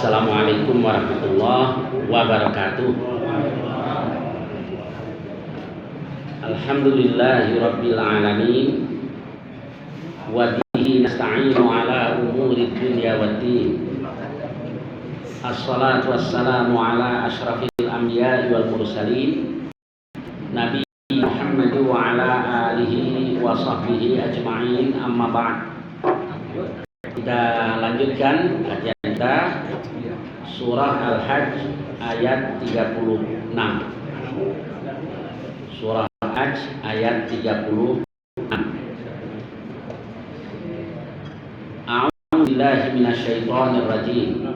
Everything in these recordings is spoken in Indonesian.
Assalamualaikum warahmatullahi wabarakatuh. Alhamdulillahirabbil alamin wa bihi nasta'inu ala umuri dunya waddin. Assalatu wassalamu ala asyrafil anbiya'i wal mursalin Nabi Muhammad wa ala alihi wa sahbihi ajma'in, amma ba'd. Kita lanjutkan kajian kita Surah Al-Hajj ayat 36. Surah Al-Hajj ayat 36. A'udzu billahi minasyaitonir rajim.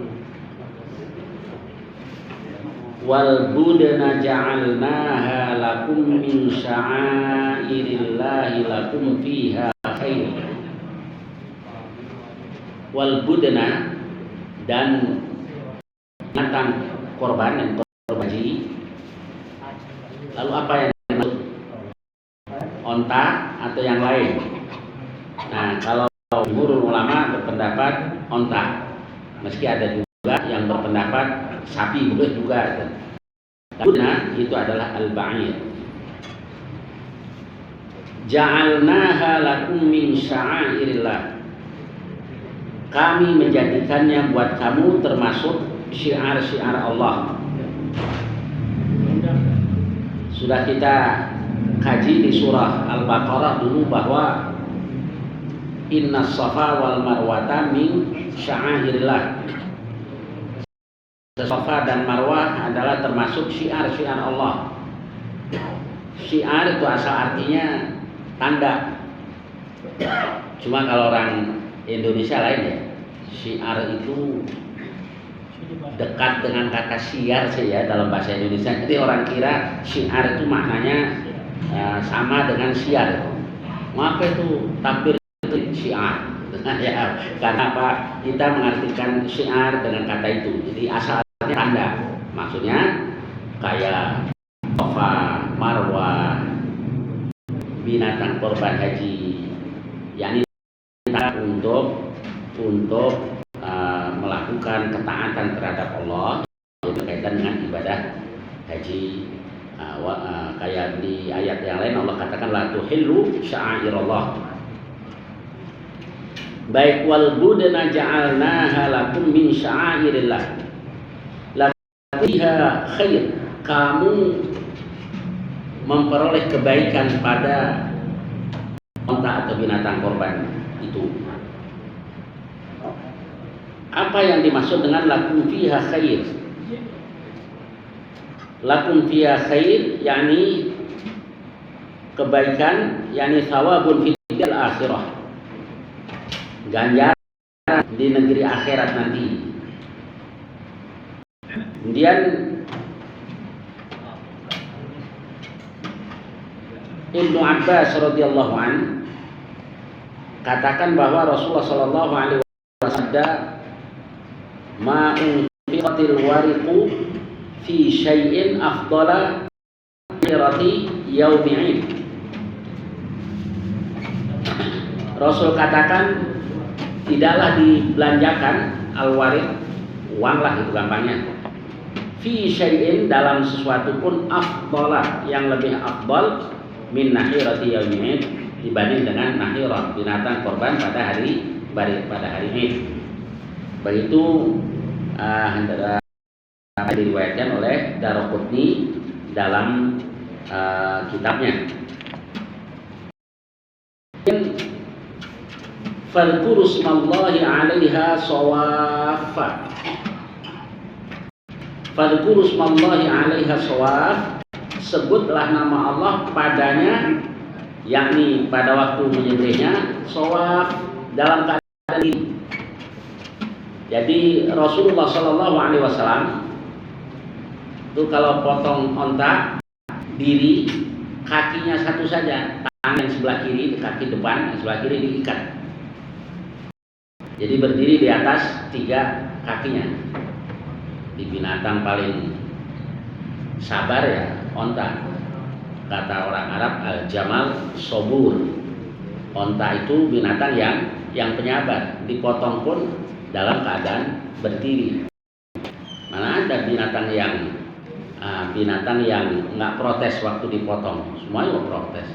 Wal budna ja'alnaha lakum min sya'airillahi lakum fiha khair. Wal budna, dan binatang korban dan korban haji. Lalu apa yang dimaksud? Onta atau yang lain? Nah, kalau jumhur ulama berpendapat onta, meski ada juga yang berpendapat sapi boleh juga. Budna itu adalah al-ba'ir. Ja'alnaha lakum min sya'airillah. Kami menjadikannya buat kamu termasuk syiar-syiar Allah. Sudah kita kaji di surah Al-Baqarah dulu bahwa innas safa wal marwata min sya'airillah. Safa dan Marwah adalah termasuk syiar-syiar Allah. Syiar itu asal artinya tanda. Cuma kalau orang Indonesia lain ya. Syiar itu dekat dengan kata siar sih ya dalam bahasa Indonesia. Jadi orang kira syiar itu maknanya sama dengan siar. Maka itu takbir itu syiar. Ya, karena apa? Kita mengartikan syiar dengan kata itu. Jadi asalnya tanda. Maksudnya kayak Safa, Marwah, binatang korban haji, yakni untuk melakukan ketaatan terhadap Allah yang berkaitan dengan ibadah haji. Kayak di ayat yang lain Allah katakan la tuhillu sya'airallah. Baik, wal budna ja'alnaha lakum min sya'airillah. Lafiha khair. Kamu memperoleh kebaikan pada onta atau binatang korban itu. Apa yang dimaksud dengan lakum fiha khair? Lakum fiha khair yakni kebaikan, yakni thawabun fil akhirah. Ganjaran di negeri akhirat nanti. Kemudian Ibnu Abbas radhiyallahu an katakan bahwa Rasulullah sallallahu alaihi wasallam ma unfiqatil wariqu fi syai'in afdala mirati yaumi'id. Rasul katakan tidaklah dibelanjakan al-wariq, uang lah itu gampangnya, fi syai'in dalam sesuatu pun afdala yang lebih afdal min nahirati yaumi'id dibanding dengan nahirah binatang korban pada hari Id. Begitu diriwayatkan oleh Daruqutni dalam kitabnya. Fadhkuru smallahi 'alaiha shawaffa. Fadhkuru smallahi 'alaiha shawaf. Sebutlah nama Allah padanya, yakni pada waktu menyembelihnya, shawaf dalam keadaan ini. Jadi Rasulullah Shallallahu Alaihi Wasallam itu kalau potong onta diri, kakinya satu saja, tangan yang sebelah kiri, kaki depan yang sebelah kiri diikat. Jadi berdiri di atas 3 kakinya. Di binatang paling sabar ya onta. Kata orang Arab al-jamal sobur. Onta itu binatang yang penyabar. Dipotong pun dalam keadaan berdiri. Mana ada binatang yang nggak protes waktu dipotong, semuanya protes.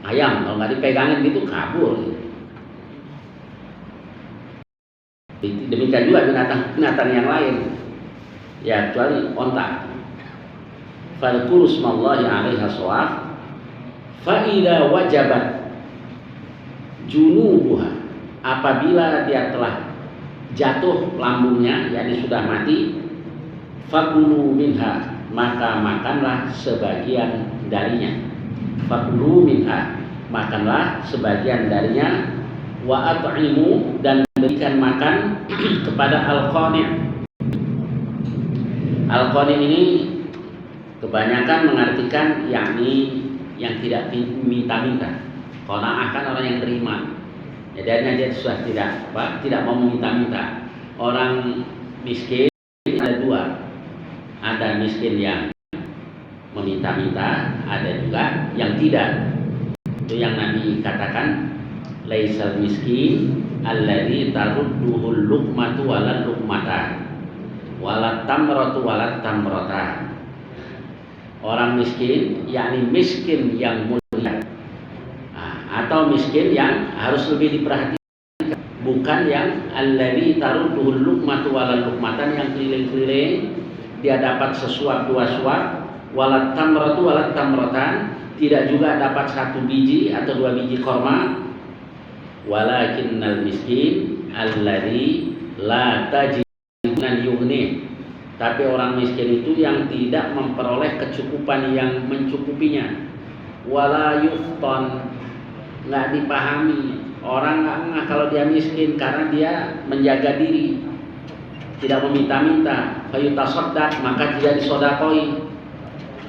Ayam kalau nggak dipegangin gitu kabur. Demikian juga binatang yang lain, ya kecuali onta. Fadhkuru smallahi 'alaiha shawaf fa idza wajabat junubuha, apabila dia telah jatuh lambungnya, yakni sudah mati, fakulu minha, maka makanlah sebagian darinya. Fakulu minha, makanlah sebagian darinya. Wa at'imu, dan berikan makan kepada al-qani'. Al-qani' ini kebanyakan mengartikan yakni yang tidak minta-minta. Qanaah kan orang yang terima. Jadi dia sudah tidak mau meminta-minta. Orang miskin ada 2. Ada miskin yang meminta-minta, ada juga yang tidak. Itu yang Nabi katakan, laisal miskin alladzi tarudduhul luqmatu walal luqmata walat tamratu walat tamrata. Orang miskin yakni miskin yang mulia, atau miskin yang harus lebih diperhatikan, bukan yang alladzi tarudduhul luqmatu walal luqmatan, yang keliling-keliling dia dapat sesuap 2 suap, walat tamratu walat tamratan, tidak juga dapat 1 biji atau 2 biji korma. Walakinnal miskin alladzi la tajidunan yughni, tapi orang miskin itu yang tidak memperoleh kecukupan yang mencukupinya. Wala yufton, nggak dipahami. Orang nggak kalau dia miskin karena dia menjaga diri, tidak meminta-minta. Fayutasaddaq, maka tidak disodakoi.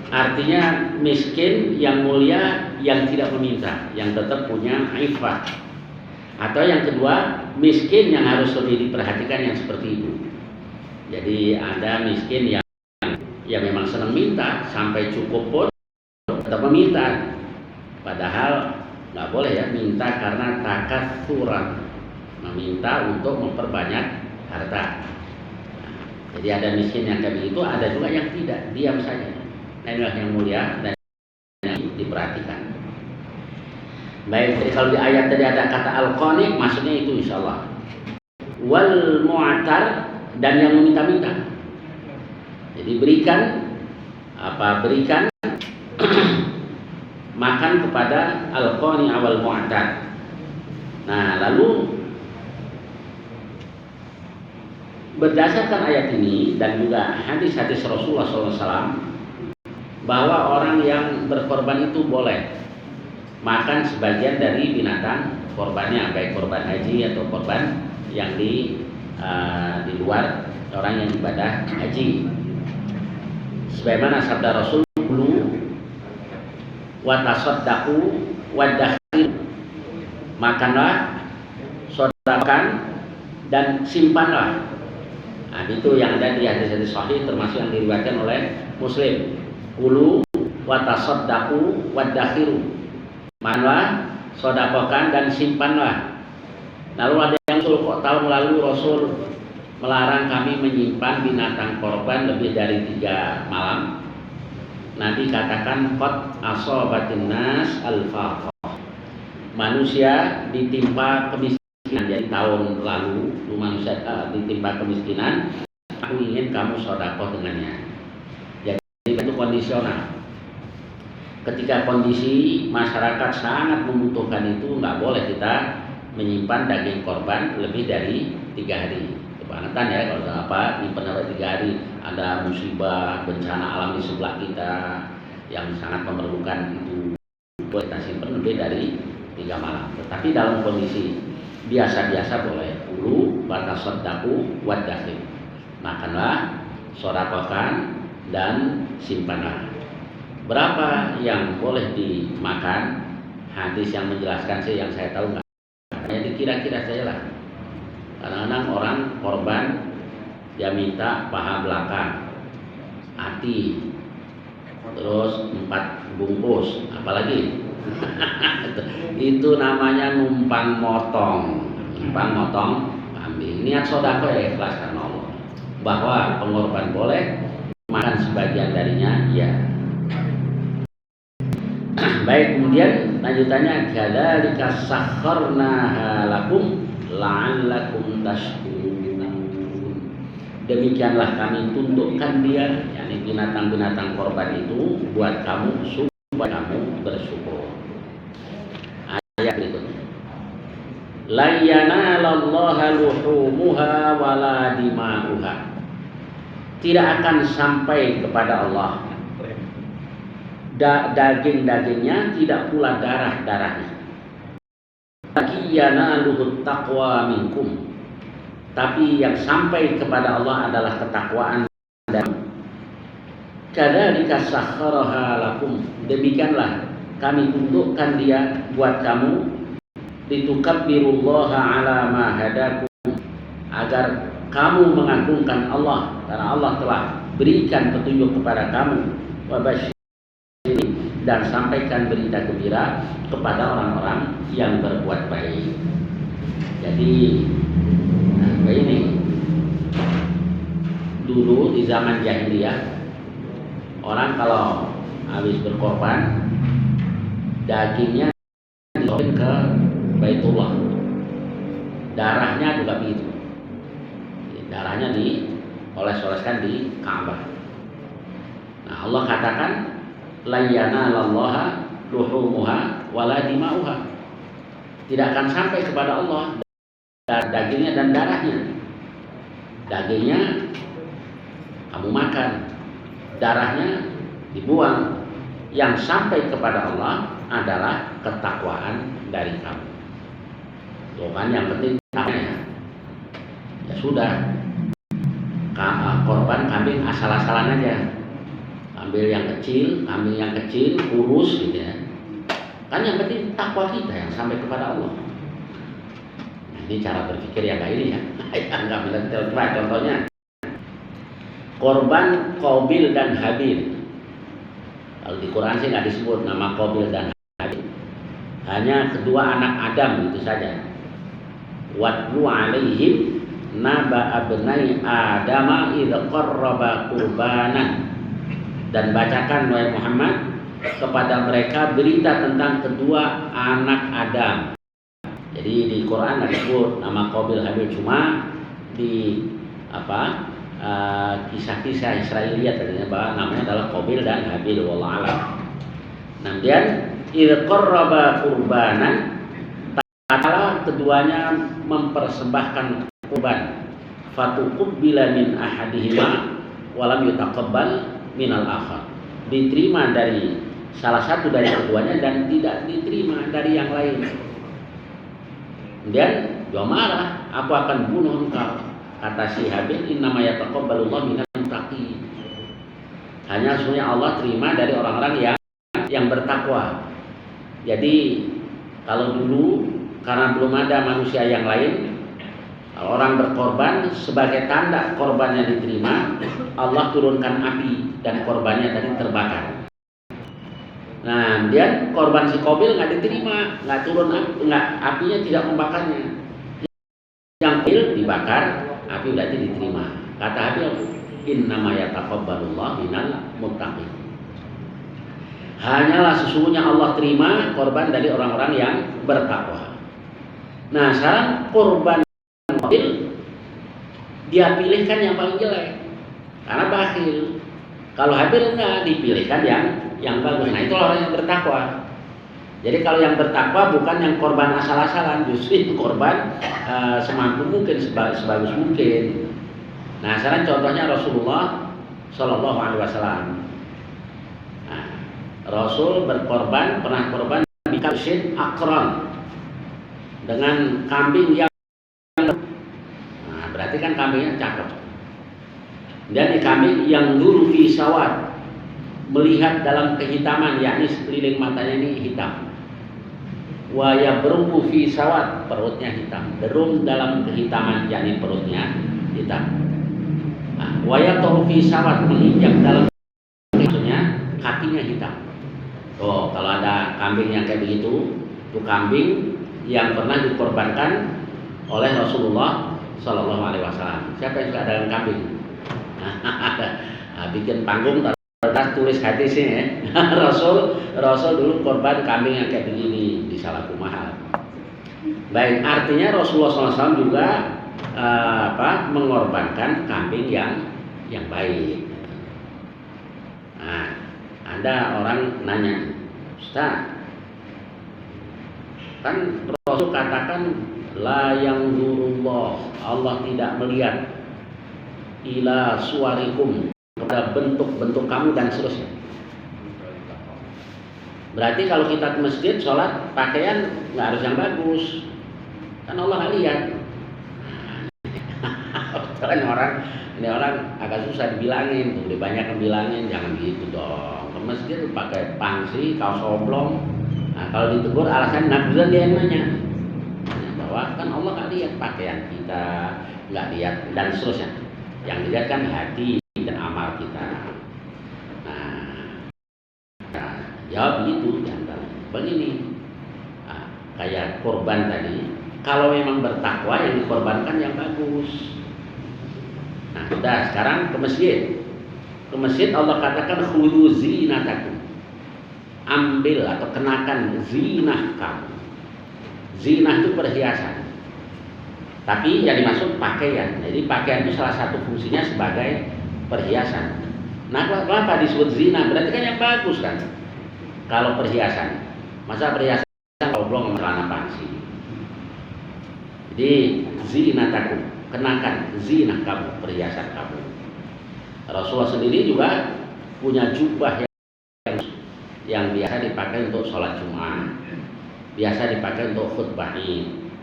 Artinya miskin yang mulia yang tidak meminta, yang tetap punya iffah. Atau yang kedua, miskin yang harus lebih diperhatikan yang seperti itu. Jadi ada miskin yang memang senang minta, sampai cukup pun tetap meminta. Padahal nggak boleh ya minta karena takatsuran, meminta untuk memperbanyak harta. Jadi ada miskin yang kayak begitu, ada juga yang tidak, diam saja. Nah, inilah yang mulia dan yang diperhatikan. Baik, jadi kalau di ayat tadi ada kata al-qani, maksudnya itu insyaallah. Wal mu'tar, dan yang meminta-minta. Jadi berikan makan kepada al-qani awal mu'tar. Nah, lalu berdasarkan ayat ini dan juga hadis-hadis Rasulullah SAW, bahwa orang yang berkorban itu boleh makan sebagian dari binatang korbannya, baik korban haji atau korban yang di luar orang yang ibadah haji. Sebagaimana sabda Rasul, wa tasaddaqu wa dakhiru, makanlah, sedekahkan, dan simpanlah. Nah, itu yang ada di hadis-hadis sahih, termasuk yang diriwayatkan oleh Muslim. Kulu wa tasaddaqu wa dakhiru, makanlah, sedekahkan, dan simpanlah. Lalu ada yang kok tahun lalu Rasul melarang kami menyimpan binatang korban lebih dari 3 malam. Nabi katakan qad asabatin nas al-faqah, manusia ditimpa kemiskinan. Jadi tahun lalu manusia ditimpa kemiskinan, aku ingin kamu sedekah dengannya. Jadi itu kondisional. Ketika kondisi masyarakat sangat membutuhkan itu, nggak boleh kita menyimpan daging korban lebih dari 3 hari. Kebangetan ya kalau nyimpan sampai 3 hari, ada musibah, bencana alam di sebelah kita yang sangat memerlukan itu, kita simpan lebih dari 3 malam. Tetapi dalam kondisi biasa-biasa boleh. Kulu watasaddaqu wadakhir. Makanlah, sodakohkan, dan simpanlah. Berapa yang boleh dimakan? Hadis yang menjelaskan sih yang saya tahu nggak. Jadi kira-kira saya lah. Kadang-kadang orang korban dia minta paha belakang, hati, terus 4 bungkus, apalagi itu namanya numpang motong kambing. Niat sodako ya ikhlas karena Allah. Bahwa pengorban boleh makan sebagian darinya, ya. Baik, kemudian lanjutannya kadzalika sakharnaha lakum la'allakum tashkurun. Demikianlah kami tundukkan dia, yakni binatang-binatang korban itu buat kamu supaya kamu bersyukur. Ayat berikutnya. La yanalallaha luhumuha wala dima'uha. Tidak akan sampai kepada Allah daging-dagingnya, tidak pula darah-darahnya. Yanaluhut taqwa minkum. Tapi yang sampai kepada Allah adalah ketakwaan. Dan kadzalika sakhkharaha lakum. Demikianlah kami tundukkan dia buat kamu, litukabbirullaha ala ma hadakum, agar kamu mengagungkan Allah karena Allah telah berikan petunjuk kepada kamu. Wa dan sampaikan berita gembira kepada orang-orang yang berbuat baik. Jadi ini dulu di zaman jahiliyah, orang kalau habis berkorban dagingnya dibawa ke Baitullah, darahnya juga begitu, darahnya dioles-oleskan di Ka'bah. Nah, Allah katakan la yanalallaha luhumuha wala dima'uha. Tidak akan sampai kepada Allah dagingnya dan darahnya. Dagingnya kamu makan, darahnya dibuang. Yang sampai kepada Allah adalah ketakwaan dari kamu. Tuh kan yang penting ya sudah, korban kambing asal-asalan aja. Ambil yang kecil, kurus gitu ya. Kan yang penting takwa kita yang sampai kepada Allah. Nah, ini cara berpikir yang kayak ini ya. Enggak bisa contohnya. Korban Qabil dan Habil. Kalau di Quran sih nggak disebut nama Qabil dan Habil. Hanya kedua anak Adam itu saja. Watlu alaihim naba abnai Adama idh qarraba qurbanan. Dan bacakan wahai Muhammad kepada mereka berita tentang kedua anak Adam. Jadi di Quran ada disebut nama Qabil Habil, cuma di kisah-kisah Israiliyat tadinya bahwa namanya adalah Qabil dan Habil, wallahu a'lam. Kemudian idz qarraba qurbanan, tatkala keduanya mempersembahkan kurban, fatuqbila min ahadihima wa lam yutaqabbal minal akhar, diterima dari salah satu dari keduanya dan tidak diterima dari yang lain. Kemudian dia marah, aku akan bunuh engkau. Kata si Habil, innama yataqabbalullahu minal muttaqin. Hanya sebenarnya Allah terima dari orang-orang yang bertakwa. Jadi kalau dulu karena belum ada manusia yang lain, kalau orang berkorban sebagai tanda korbannya diterima, Allah turunkan api dan korbannya tadi terbakar. Nah, kemudian korban si Qabil nggak diterima, apinya tidak membakarnya. Yang Qabil dibakar, api berarti diterima. Kata Habil, innama yataqabbalullahu minal muttaqin. Hanyalah sesungguhnya Allah terima korban dari orang-orang yang bertakwa. Nah, sekarang korban Qabil dia pilihkan yang paling jelek karena bakhil. Kalau Habil enggak, dipilihkan yang bagus. Nah, itulah orang yang bertakwa. Jadi kalau yang bertakwa bukan yang korban asal-asalan, justru korban semampu mungkin, sebagus mungkin. Nah, sekarang contohnya Rasulullah Shallallahu Alaihi Wasallam. Nah, Rasul berkorban, pernah korban bikabshin akron, dengan kambing yang, nah, berarti kan kambingnya cakep. Dan kambing yang nur fi sawad, melihat dalam kehitaman, yakni sekeliling matanya ini hitam. Wa yabrummu fi sawad, perutnya hitam, derum dalam kehitaman, yakni perutnya hitam. Nah, wa yatau fi sawad, menginjak dalam, maksudnya kakinya hitam. Oh, kalau ada kambing yang kayak begitu, itu kambing yang pernah dikorbankan oleh Rasulullah Shallallahu Alaihi Wasallam. Siapa yang suka dengan kambing? Nah, bikin panggung, tulis hadisnya ya. Rasul dulu korban kambing yang kayak begini di Salaku Mahal. Baik, artinya Rasulullah SAW juga mengorbankan kambing yang baik. Nah, ada orang nanya, Ustaz, kan Rasul katakan la yanzurullah, Allah tidak melihat ila suwarikum, kepada bentuk-bentuk kamu dan seterusnya. Berarti kalau kita ke masjid sholat, pakaian nggak harus yang bagus, kan Allah nggak lihat. Kan ini orang agak susah dibilangin, tuh banyak yang bilangin jangan gitu dong. Ke masjid pakai pangsi, kaos oblong. Nah, kalau ditegur alasan nafsuan, dia yang nanya bahwa kan Allah nggak lihat pakaian kita, nggak lihat dan seterusnya. Yang dilihat kan hati dan amal kita. Nah, jawab begitu diantara begini. Nah, kayak korban tadi, kalau memang bertakwa yang dikorbankan yang bagus. Nah, sudah sekarang ke masjid. Ke masjid Allah katakan khudhu zinatakum, ambil atau kenakan zinah kamu. Zinah itu perhiasan. Tapi yang dimaksud pakaian. Jadi pakaian itu salah satu fungsinya sebagai perhiasan. Nah, kenapa disebut zina? Berarti kan yang bagus kan. Kalau perhiasan, masa perhiasan oblong sama celana pangsi. Jadi zinatakum, kenakan zinah kamu, perhiasan kamu. Rasulullah sendiri juga punya jubah yang biasa dipakai untuk sholat Jumat, biasa dipakai untuk khutbah,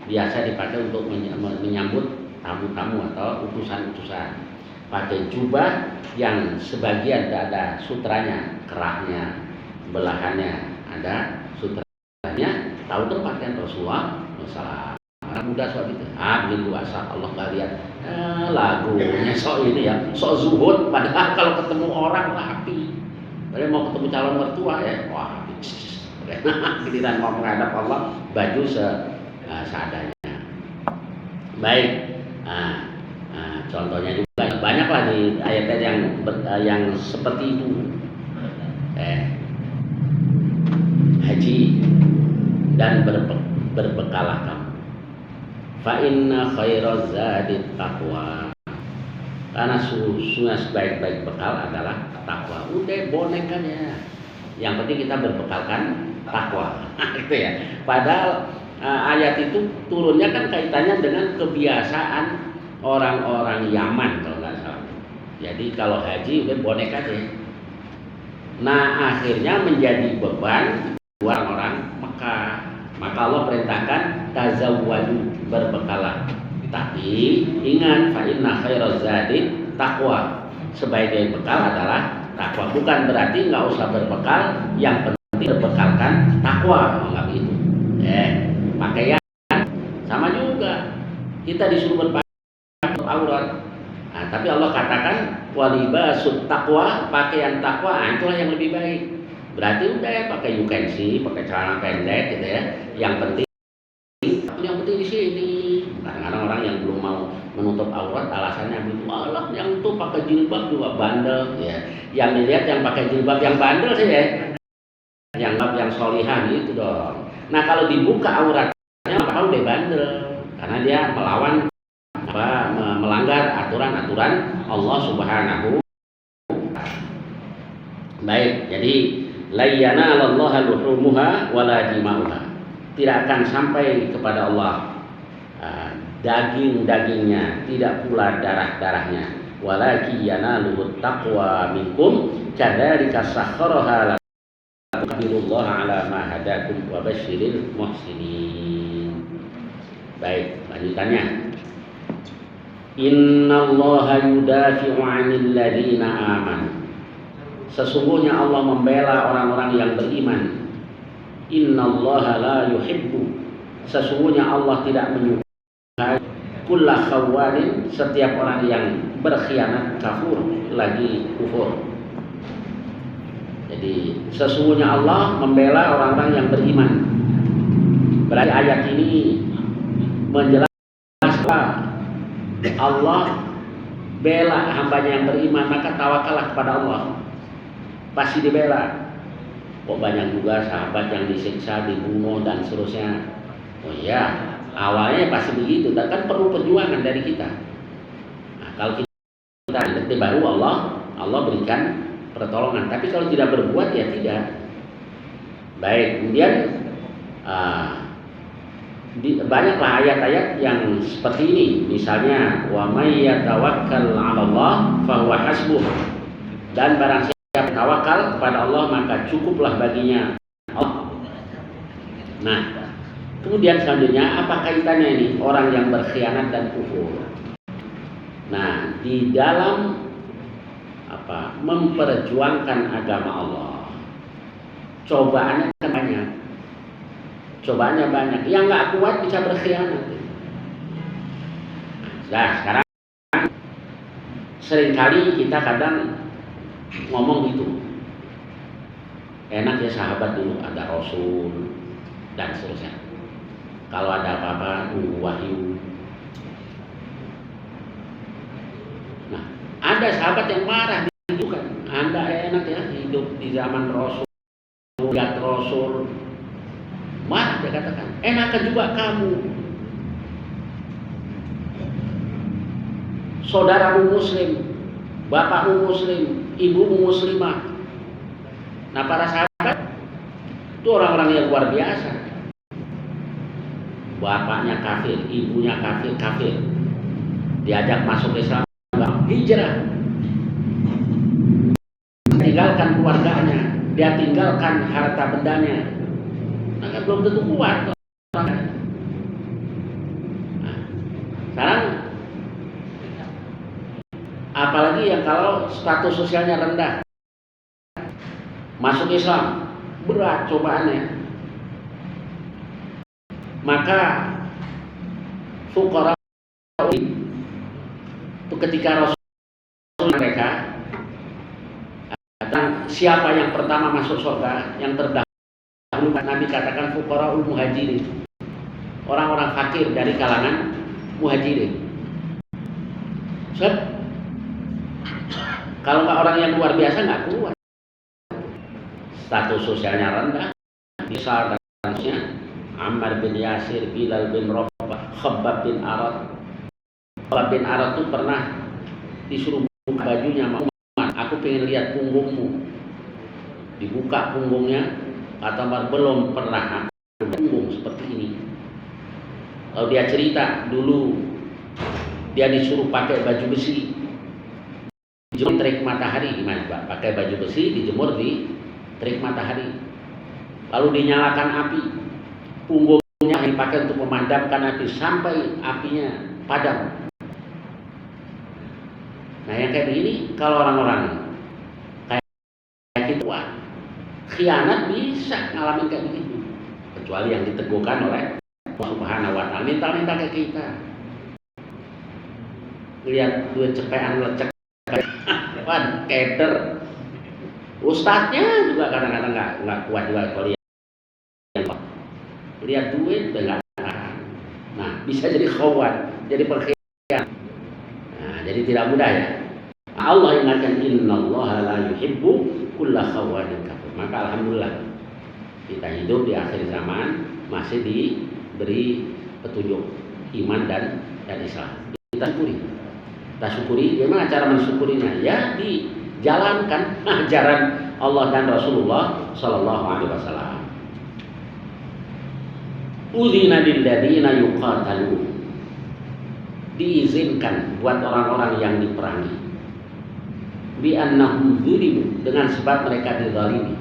biasa dipakai untuk menyambut tamu-tamu atau utusan-utusan. Pakai jubah yang sebagian ada sutranya, kerahnya, belahannya ada sutranya. Tahu tempat kan Rasulullah? Masalah anak muda soal itu. Begitu asal Allah nggak lihat. Lagunya sok ini ya, sok zuhud. Padahal kalau ketemu orang rapi. Padahal mau ketemu calon mertua ya, wah, giliran mau menghadap Allah, baju seadanya. Baik, contohnya juga banyaklah di ayat-ayat yang seperti itu. Haji dan berbekalah kamu. Fa inna khairaz zadit taqwa. Karena sesungguhnya sebaik-baik bekal adalah takwa. Udah bonekanya. Yang penting kita berbekalkan takwa. Gitu ya. Padahal ayat itu turunnya kan kaitannya dengan kebiasaan orang-orang Yaman kalau nggak salah. Jadi kalau haji udah bonek aja. Nah, akhirnya menjadi beban orang-orang Mekah. Maka Allah perintahkan tazawwadu, berbekalah. Tapi ingat, fa inna khairaz zadi taqwa. Sebaik-baik bekal adalah takwa. Bukan berarti nggak usah berbekal, yang penting berbekalkan takwa. Nggak begitu. Pakaian sama juga. Kita disuruh berpakaian aurat. Nah, tapi Allah katakan walibasut taqwa, pakaian takwa. Nah, itulah yang lebih baik. Berarti udah ya pakai you can see, pakai celana pendek gitu ya. Yang penting di sini. Kadang-kadang orang yang belum mau menutup aurat alasannya begitu, Allah yang tuh pakai jilbab juga bandel ya. Yang dilihat yang pakai jilbab yang bandel sih ya. Yang solihah gitu dong. Nah, kalau dibuka auratnya maka udah bandel karena dia melawan melanggar aturan-aturan Allah Subhanahu. Baik, jadi la yanalallaha luhumuha wala dima'uha. Tidak akan sampai kepada Allah daging-dagingnya, tidak pula darah-darahnya. Walaki yanaluhu taqwa minkum kadzalika sakhkharaha lakum ala ma hadakum wa basyiril muhsinin. Baik, lanjutannya. Innallaha yudafi'u 'anil ladzina amanu. Sesungguhnya Allah membela orang-orang yang beriman. Innallaha la yuhibbu. Sesungguhnya Allah tidak menyukai kulla khawanin, setiap orang yang berkhianat, kafur, lagi kufur. Jadi sesungguhnya Allah membela orang-orang yang beriman. Berarti ayat ini menjelaskan Allah bela hambanya yang beriman, maka tawakallah kepada Allah, pasti dibela. Kok banyak juga sahabat yang disiksa, dibunuh dan seterusnya. Oh iya, awalnya pasti begitu, dan kan perlu perjuangan dari kita. Nah, kalau kita nanti baru Allah berikan pertolongan. Tapi kalau tidak berbuat ya tidak. Baik, kemudian banyaklah ayat-ayat yang seperti ini. Misalnya, wa may yatawakkal 'alallah fahuwa hasbuh. Dan barang siapa tawakal kepada Allah maka cukuplah baginya Allah. Nah, kemudian selanjutnya apa kaitannya ini orang yang berkhianat dan kufur? Nah, di dalam memperjuangkan agama Allah, cobaannya kan banyak. Cobaannya banyak. Yang nggak kuat bisa berkhianat. Nah, sekarang seringkali kita kadang ngomong gitu. Enak ya sahabat dulu ada Rasul dan seterusnya. Kalau ada apa-apa nunggu wahyu. Nah, ada sahabat yang marah gitu kan. Anda enak ya hidup di zaman Rasul, lihat Rasul. Marah dia katakan. Enakan juga kamu. Saudaramu muslim, bapakmu muslim, ibumu muslimah. Nah, para sahabat itu orang-orang yang luar biasa. Bapaknya kafir, ibunya kafir, diajak masuk Islam, hijrah, tinggalkan keluarganya, dia tinggalkan harta bendanya, maka belum tentu kuat. Nah, sekarang apalagi yang kalau status sosialnya rendah, masuk Islam, berat cobaannya. Maka fuqara itu ketika Rasul mereka tentang siapa yang pertama masuk surga, yang terdahulu Nabi katakan fuqaraul muhajirin, orang-orang fakir dari kalangan muhajirin. Kalau nggak orang yang luar biasa nggak kuat, status sosialnya rendah, misal dan seterusnya. Ammar bin Yasir, Bilal bin Rabah, Khabbab bin Arad. Khabbab bin Arad itu pernah disuruh buka bajunya sama Umar. Aku pengen lihat punggungmu. Dibuka punggungnya, kata Umar, belum pernah aku punggung seperti ini. Lalu dia cerita dulu dia disuruh pakai baju besi, dijemur terik matahari. Gimana Pak? Pakai baju besi dijemur di terik matahari. Lalu dinyalakan api. Punggungnya dipakai untuk memadamkan api sampai apinya padam. Nah, yang kayak begini kalau orang-orang kayak gitu, khianat bisa ngalamin kayak begitu. Kecuali yang diteguhkan oleh Allah Subhanahu wa Ta'ala. Minta-minta kayak kita. Lihat duit cepean lecek, wah keder. Ustadznya juga kadang-kadang nggak kuat juga kalau lihat duit udah nggak tahan. Nah, bisa jadi khawat, jadi perkhianat. Nah, jadi tidak mudah ya. Allah ingatkan innallaha la yuhibbu kulla khawanin kafur. Maka alhamdulillah kita hidup di akhir zaman masih diberi petunjuk iman dan Islam. Kita syukuri. Gimana cara mensyukurinya? Ya dijalankan ajaran Allah dan Rasulullah Sallallahu Alaihi Wasallam. Udzina lil ladzina yuqatalun. Diizinkan buat orang-orang yang diperangi. Bi annahum zulimu, dengan sebab mereka dizalimi.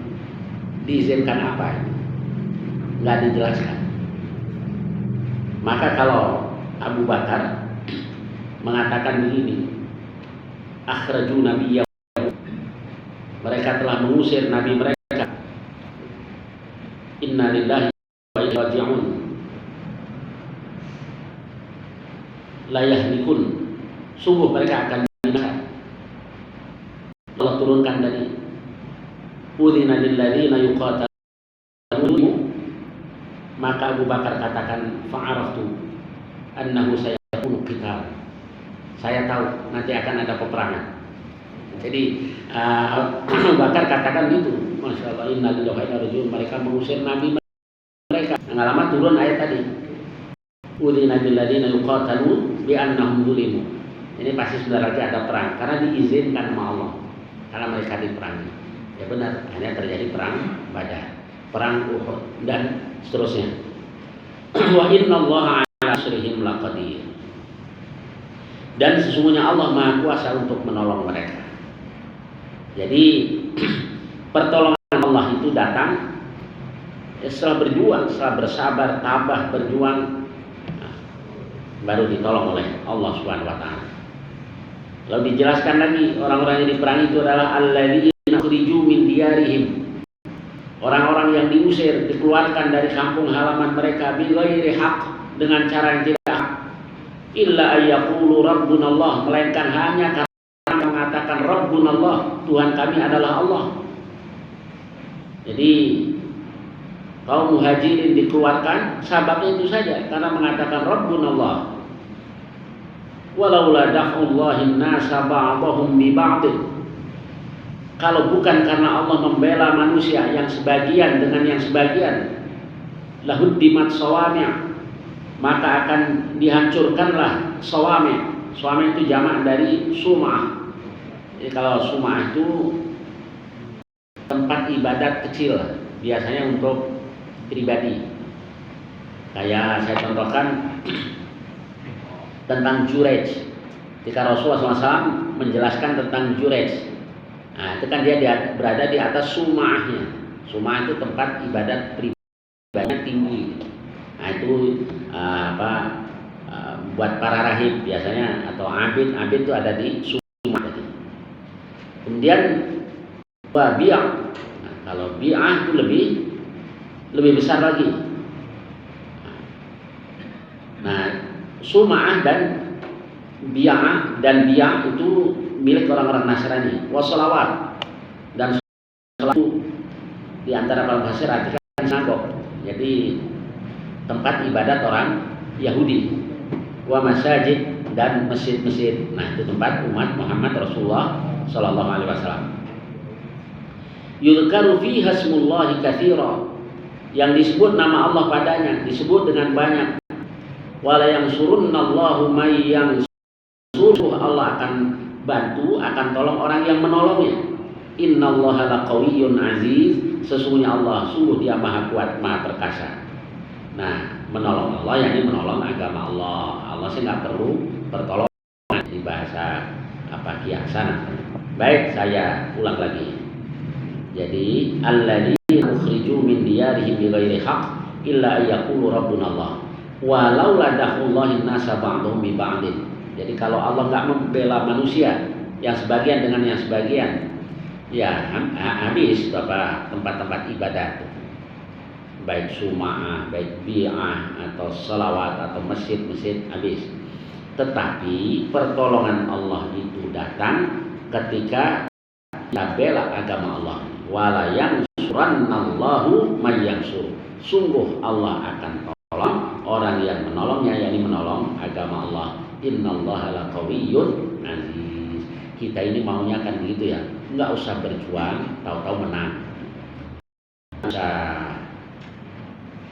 Diizinkan apa ini? nggak dijelaskan. Maka kalau Abu Bakar mengatakan begini, akhraju nabiyya, mereka telah mengusir nabi mereka, inna lillahi wa inna ilaihi raji'un, la yahlikun, sungguh mereka akan binasa. Allah turunkan tadi, udzina lil ladzina yuqatalun, maka Abu Bakar katakan fa'araftu annahu sayakunu qital, saya tahu nanti akan ada peperangan. Jadi Abu Bakar katakan gitu, Masya Allah, inna lillahi wa inna ilaihi raji'un, mereka mengusir nabi mereka. Nggak lama turun ayat tadi, udzina lil ladzina yuqatalun bi annahum zulimu. Ini pasti sebentar lagi ada perang karena diizinkan sama Allah, karena mereka diperangi. Ya benar, hanya terjadi perang Badar, perang Uhud dan seterusnya. Wa innallaha ala nasrihim laqadir, dan sesungguhnya Allah Maha Kuasa untuk menolong mereka. Jadi pertolongan Allah itu datang setelah berjuang, setelah bersabar, tabah, berjuang, baru ditolong oleh Allah Subhanahu wa taala. Lalu dijelaskan lagi, orang-orang yang diperangi itu adalah alladzina ukhriju min diyarihim, orang-orang yang diusir, dikeluarkan dari kampung halaman mereka bighairi haq, dengan cara yang tidak hak, illa ayyaqulu rabbunallah, melainkan hanya karena mengatakan rabbunallah, Tuhan kami adalah Allah. Jadi kaum muhajirin dikeluarkan sebabnya itu saja, karena mengatakan rabbunallah. Walaula daf'ullahin nasa ba'dahum bi ba'd, kalau bukan karena Allah membela manusia yang sebagian dengan yang sebagian, lahuddimat sawami', maka akan dihancurkanlah sawami'. Sawami' itu jamak dari sum'ah. Jadi kalau sum'ah itu tempat ibadat kecil, biasanya untuk pribadi. Kayak saya contohkan tentang Jurej. Ketika Rasulullah SAW menjelaskan tentang Jurej, nah itu kan dia berada di atas sumahnya. Sumah itu tempat ibadat pribadi tinggi. Nah itu buat para rahib biasanya, atau abid itu ada di sumah tadi. Kemudian bi'ah. Nah, kalau bi'ah itu lebih besar lagi. Nah, sum'ah dan bi'ah itu milik orang-orang Nasrani. Wassalawat, dan salat itu di antara para mufassir artikan sinagog, jadi tempat ibadat orang Yahudi. Wa masajid, dan masjid-masjid. Nah, itu tempat umat Muhammad Rasulullah sallallahu alaihi wasallam. Yudhkaru fiha ismullahi katsira, yang disebut nama Allah padanya, disebut dengan banyak. Wala yansurunallahu may yansuruh, Allah akan bantu, akan tolong orang yang menolongnya. Innallaha laqawiyyun aziz, sesungguhnya Allah sungguh dia maha kuat, maha perkasa. Nah, menolong Allah yakni menolong agama Allah. Allah sih nggak perlu pertolongan, di bahasa kiasan. Baik, saya ulang lagi. Jadi alladzina ukhriju min diyarihim bighairi haqq illa ayyaqulu rabbunallah walaula daf'ullahin nasa ba'dhum bi ba'din. Jadi kalau Allah nggak membela manusia yang sebagian dengan yang sebagian, ya habis tempat-tempat ibadat, baik sum'ah, baik bi'ah, atau salawat, atau masjid-masjid, habis. Tetapi pertolongan Allah itu datang ketika kita bela agama Allah. Wala yansurannallahu may yansur, sungguh Allah akan tolong orang yang menolongnya, yakni menolong agama Allah. Innallaha laqawiyyun aziz. Kita ini maunya kan begitu ya, nggak usah berjuang tahu-tahu menang,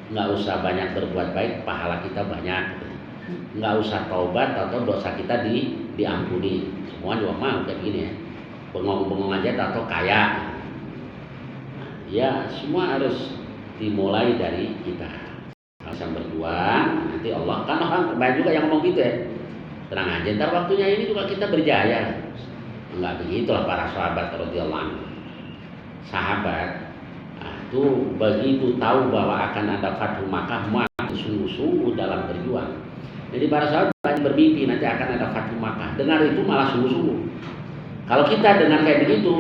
nggak usah banyak berbuat baik pahala kita banyak, nggak usah taubat atau dosa kita diampuni. Semua juga mau kayak gini ya, bengong-bengong aja atau kaya. Ya semua harus dimulai dari kita. Kalau berjuang, nanti Allah, kan orang banyak juga yang ngomong gitu ya, tenang aja ntar waktunya ini juga kita berjaya. Enggak begitulah para sahabat radhiyallahu anhu. Sahabat itu begitu tahu bahwa akan ada Fathu Makkah, maka sungguh-sungguh dalam berjuang. Jadi para sahabat bermimpi nanti akan ada Fathu Makkah, dengar itu malah sungguh-sungguh. Kalau kita dengar kayak begitu,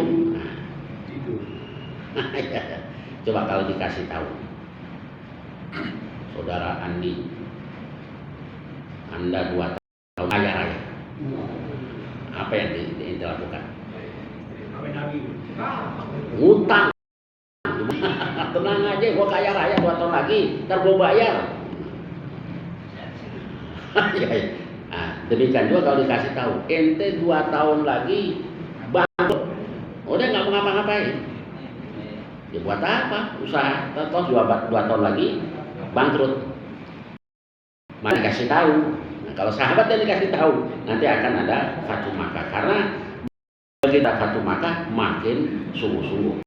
coba kalau dikasih tahu, saudara Andi, Anda 2 tahun kaya raya, apa yang dilakukan? Ngutang. Tenang aja, gua kaya raya 2 tahun lagi, ntar gua bayar. Nah, demikian juga kalau dikasih tahu, ente 2 tahun lagi bangkrut, udah nggak mau ngapa-ngapain. Ya buat apa? Usaha, toh 2 tahun lagi bangkrut. Mari kasih tahu. Nah, kalau sahabat yang dikasih tahu, nanti akan ada Fathu Makkah. Karena kita Fathu Makkah makin sungguh-sungguh.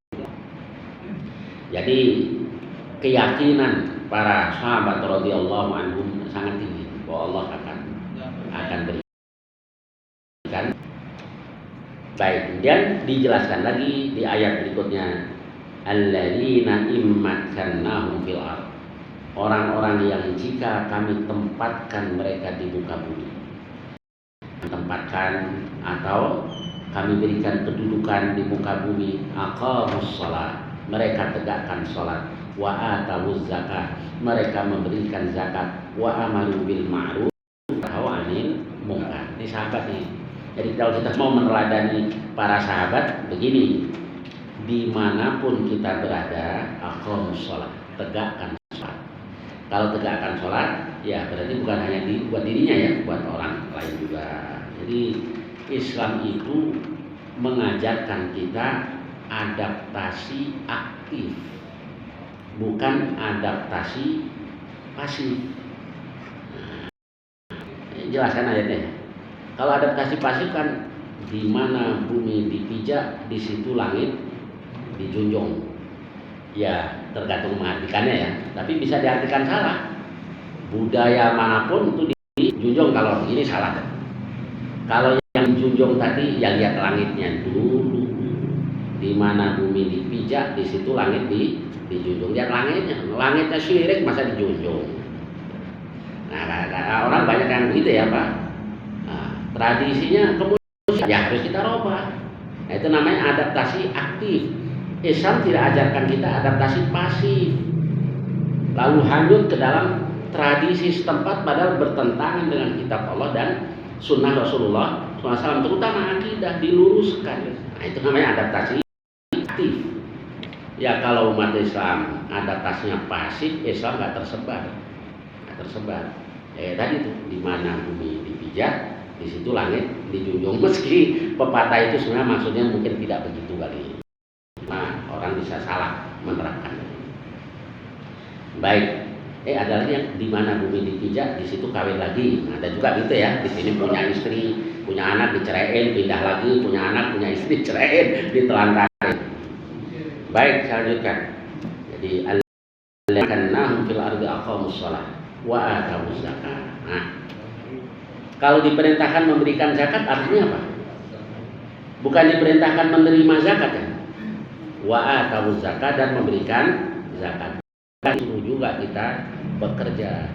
Jadi keyakinan para sahabat radhiyallahu anhum sangat tinggi bahwa Allah akan berikan. Baik, kemudian dijelaskan lagi di ayat berikutnya, alladzina immakkannahum fil ardh, orang-orang yang jika kami tempatkan mereka di muka bumi, tempatkan atau kami berikan kedudukan di muka bumi, aqamus shalah, mereka tegakkan sholat, wa atawuz zakat, mereka memberikan zakat, wa amalu bil ma'ruf wa anil munkar. Ini sahabat nih. Jadi kalau kita mau meneladani para sahabat begini, dimanapun kita berada, aqamus shalah, tegakkan sholat. Kalau tegakkan sholat, ya berarti bukan hanya buat dirinya ya, buat orang lain juga. Jadi Islam itu mengajarkan kita adaptasi aktif, bukan adaptasi pasif. Jelaskan ayatnya. Kalau adaptasi pasif kan di mana bumi dipijak, di situ langit dijunjung. Ya tergantung mengartikannya ya. Tapi bisa diartikan salah. Budaya manapun itu dijunjung, kalau ini salah. Kalau yang dijunjung tadi, ya lihat langitnya dulu. Di mana bumi dipijak, di situ langit dijunjung. Lihat langitnya syirik masa dijunjung. Nah, orang banyak yang begitu ya Pak. Nah, tradisinya kemudian ya harus kita robah. Nah, itu namanya adaptasi aktif. Islam tidak ajarkan kita adaptasi pasif, lalu hanyut ke dalam tradisi setempat padahal bertentangan dengan kitab Allah dan sunnah Rasulullah SAW, terutama akidah diluruskan. Nah, itu namanya adaptasi aktif. Ya kalau umat Islam adaptasinya pasif, Islam nggak tersebar. Tadi itu di mana bumi dipijak, di situ langit dijunjung. Meski pepatah itu sebenarnya maksudnya mungkin tidak begitu kali. Nah, orang bisa salah menerapkan. Baik, ada lagi yang di mana bumi dipijak, di situ kawin lagi. Nah, ada juga gitu ya. Di sini punya istri, punya anak diceraiin, pindah lagi, punya anak, punya istri diceraiin, ditelantarin. Baik, saya lanjutkan. Jadi alladzina fil ardi aqamus shalah wa atawuz zakat. Nah, kalau diperintahkan memberikan zakat artinya apa? Bukan diperintahkan menerima zakat ya. Wa atawuz zakat, dan memberikan zakat. Kan suruh juga kita bekerja,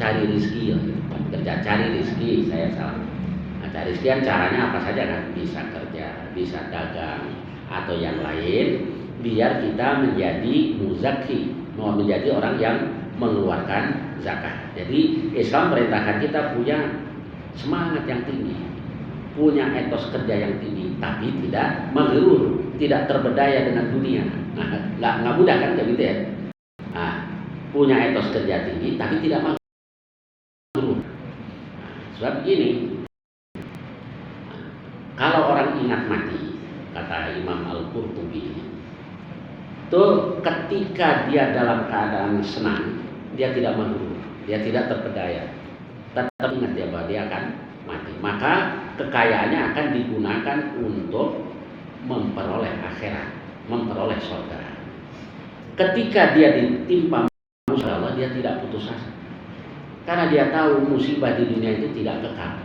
cari rezeki, bekerja cari rezeki. Saya salah. Nah, cari rezeki kan caranya apa saja kan? Bisa kerja, bisa dagang, atau yang lain, biar kita menjadi muzaki, mau menjadi orang yang mengeluarkan zakat. Jadi Islam perintahkan kita punya semangat yang tinggi, punya etos kerja yang tinggi, tapi tidak menggerur, tidak terbedaya dengan dunia. Nah, nggak mudah kan kayak gitu ya. Nah, punya etos kerja tinggi, tapi tidak menggerur. Sebab begini, kalau orang ingat mati, kata Imam Al-Qurtubi, itu ketika dia dalam keadaan senang, dia tidak menggerur, dia tidak terpedaya, tetap ingat dia bahwa dia akan mati. Maka kekayaannya akan digunakan untuk memperoleh akhirat, memperoleh surga. Ketika dia ditimpa musibah Allah, dia tidak putus asa, karena dia tahu musibah di dunia itu tidak kekal.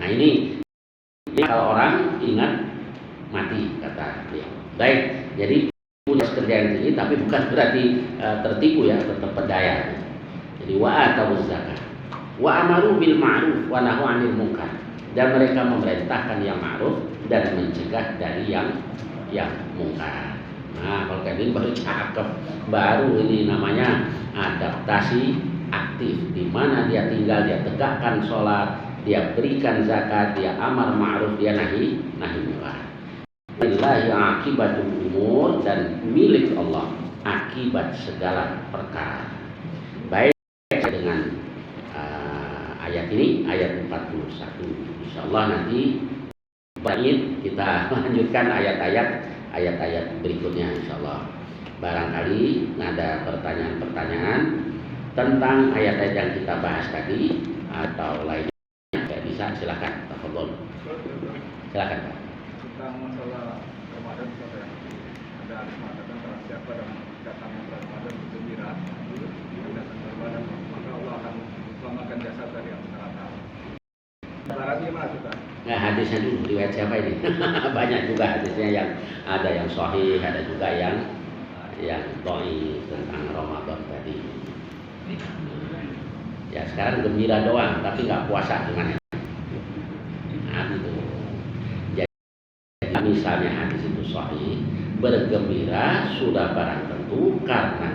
Nah ini kalau orang ingat mati, kata dia. Baik, jadi punya bekerja yang tinggi, tapi bukan berarti tertipu ya, tetap berdaya. Jadi wa atau zakat, wa amaru bil ma'ruf wa nahu 'anil munkar, dan mereka memerintahkan yang ma'ruf dan mencegah dari yang munkar. Nah, kalau kayak gini baru cakep, baru ini namanya adaptasi aktif, di mana dia tinggal, dia tegakkan sholat, dia berikan zakat, dia amar ma'ruf, dia nahi munkar. Lillahi akibatul umur, dan milik Allah akibat segala perkara. Baik, dengan ayat ini, ayat 41. Insyaallah nanti kita lanjutkan ayat-ayat berikutnya insyaallah. Barangkali ada pertanyaan-pertanyaan tentang ayat-ayat yang kita bahas tadi atau lainnya, ya bisa, silakan. Tafadhol. Silakan, Pak. Tentang masalah Ramadan, ada mengatakan barang siapa yang datangnya Ramadan bergembira, datang Ramadan, maka Allah akan selamatkan jasad dari api neraka. Baratnya mana kita? Nah, hadisnya dulu, riwayat siapa ini? Banyak juga hadisnya, yang ada yang sahih, ada juga yang dhaif tentang Ramadan tadi. Ya sekarang gembira doang, tapi nggak puasa gimana? Nah gitu. Jadi misalnya hadis itu sahih, bergembira sudah barang tentu karena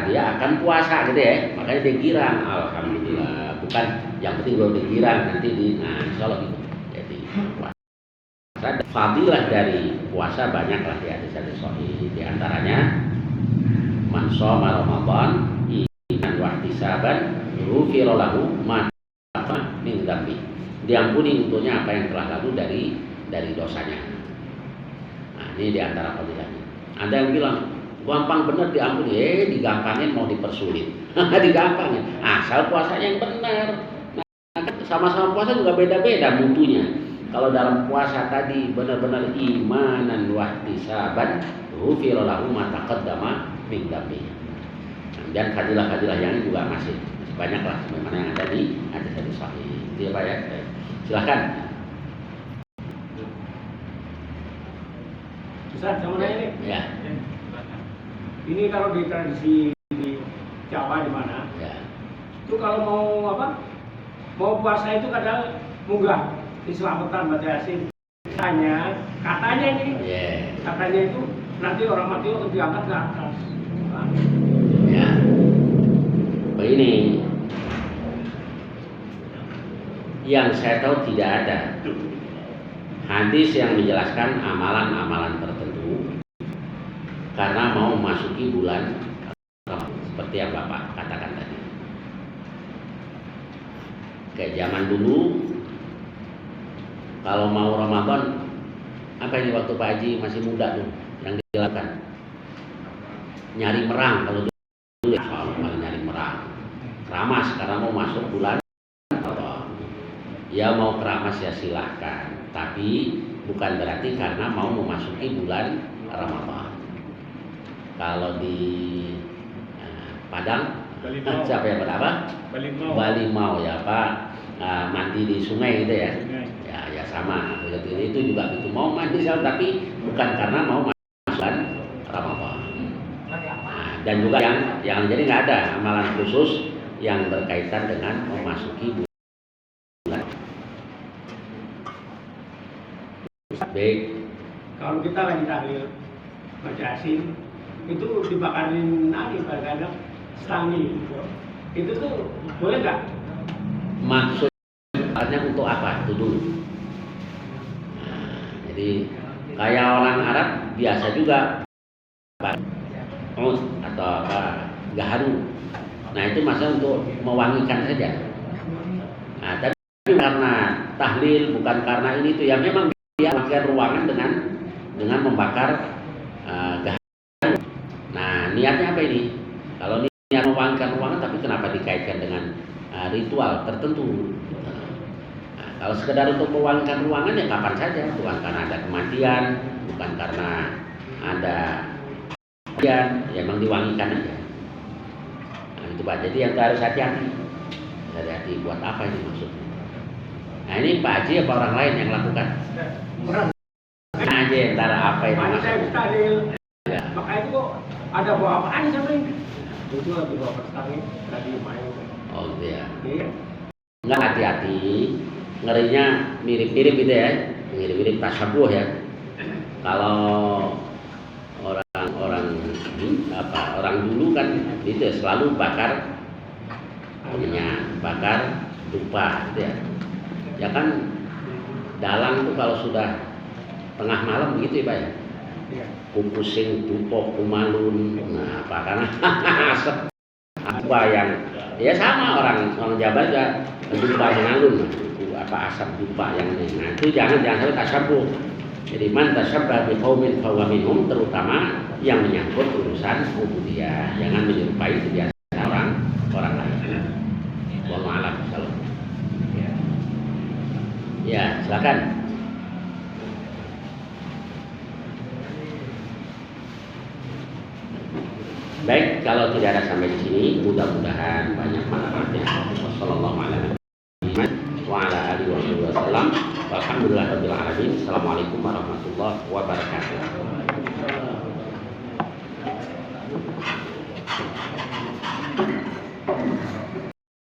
dia akan puasa gitu ya, makanya dia girang, alhamdulillah. Bukan yang penting gue girang nanti insyaallah gitu. Jadi puasa, fadilah dari puasa banyaklah di hadis-hadis sahih, di antaranya man shoma Ramadan imanan wa ihtisaban ghufira lahu ma min dzambi, diampuni untuknya apa yang telah lalu dari dosanya. Nah, ini di antara fadilahnya. Ada yang bilang gampang benar diampuni, digampangin mau dipersulit. Digampangin, asal puasanya yang benar. Nah, sama-sama puasa juga beda-beda mutunya. Kalau dalam puasa tadi benar-benar imanan wa ihtisaban ghufira lahu ma taqaddama min dzambi. Dan fadilah-fadilah yang juga masih banyak lah, sebagaimana yang ada di hadis-hadis sahih. Itu ya Pak ya. Silakan. Ustaz, sama ini. Ya. Ini kalau di tradisi di Jawa di mana? Ya. Itu kalau mau mau puasa itu kadang munggah di selamatan baca Yasin. Katanya ini. Yeah. Katanya itu nanti orang mati untuk diangkat ke atas. Ya. Begini, yang saya tahu tidak ada hadis yang menjelaskan amalan-amalan tertentu karena mau memasuki bulan Ramadan, seperti yang Bapak katakan tadi. Kayak zaman dulu, kalau mau Ramadan, apa ini waktu Pak Haji masih muda tuh yang dilakukan? Nyari merang kalau dulu ya, soal nyari merang. Keramas karena mau masuk bulan Ramadan. Ya mau keramas ya silahkan, tapi bukan berarti karena mau memasuki bulan Ramadan. Kalau di Padang, siapa yang berapa? Balimau ya Pak, mandi di sungai gitu ya. Ya sama. Itu juga itu mau mandi tapi bukan karena mau masuk Ramadan. Dan juga yang jadi nggak ada amalan khusus yang berkaitan dengan memasuki bulan. Baik. Kalau kita lagi tahlil baca Yasin, itu dibakarin kadang selangi. Itu tuh boleh nggak? Maksudnya untuk apa? Itu dulu. Nah, jadi kayak orang Arab biasa juga atau gaharu. Nah itu masalah untuk mewangikan saja. Nah tapi karena tahlil, bukan karena ini itu ya, memang dia memakai ruangan dengan membakar gaharu. Nah niatnya apa ini? Kalau niat mewangikan ruangan, tapi kenapa dikaitkan dengan ritual tertentu? Nah, kalau sekedar untuk mewangikan ruangan ya kapan saja, bukan karena ada kematian, bukan karena ada ya emang diwangikan aja. Nah itu Pak, jadi yang harus hati-hati. Hati-hati buat apa ini maksudnya? Nah ini Pak Haji apa orang lain yang lakukan? Orang aja antara apa itu maksudnya? ada bawa apaan siapa ini? Itu lagi bawa perstangin, lagi main. Oh gitu ya. Iya. Enggak, hati-hati, ngerinya mirip-mirip gitu ya, mirip-mirip tasabuh ya. Kalau orang dulu kan itu ya, selalu bakar bakar dupa gitu ya. Ya kan dalang tuh kalau sudah tengah malam begitu ya Pak ya. Iya. Kupusing, dupok, kumalun, nah apa karena asap apa yang ya sama orang Jabar juga dupa mengalun, apa asap dupa yang ini. Nah itu jangan sampai tasabuh. Jadi man tasabbah bi qaumin fahuwa minhum, terutama yang menyangkut urusan ubudiyah, jangan menyerupai kebiasaan orang lain. Wallahu a'lam bishawab. Ya, silakan. Baik, kalau tidak ada sampai di sini, mudah-mudahan banyak manfaatnya. Wassalamualaikum warahmatullahi wabarakatuh. Walhamdulillahirabbil alamin. Assalamualaikum warahmatullahi wabarakatuh.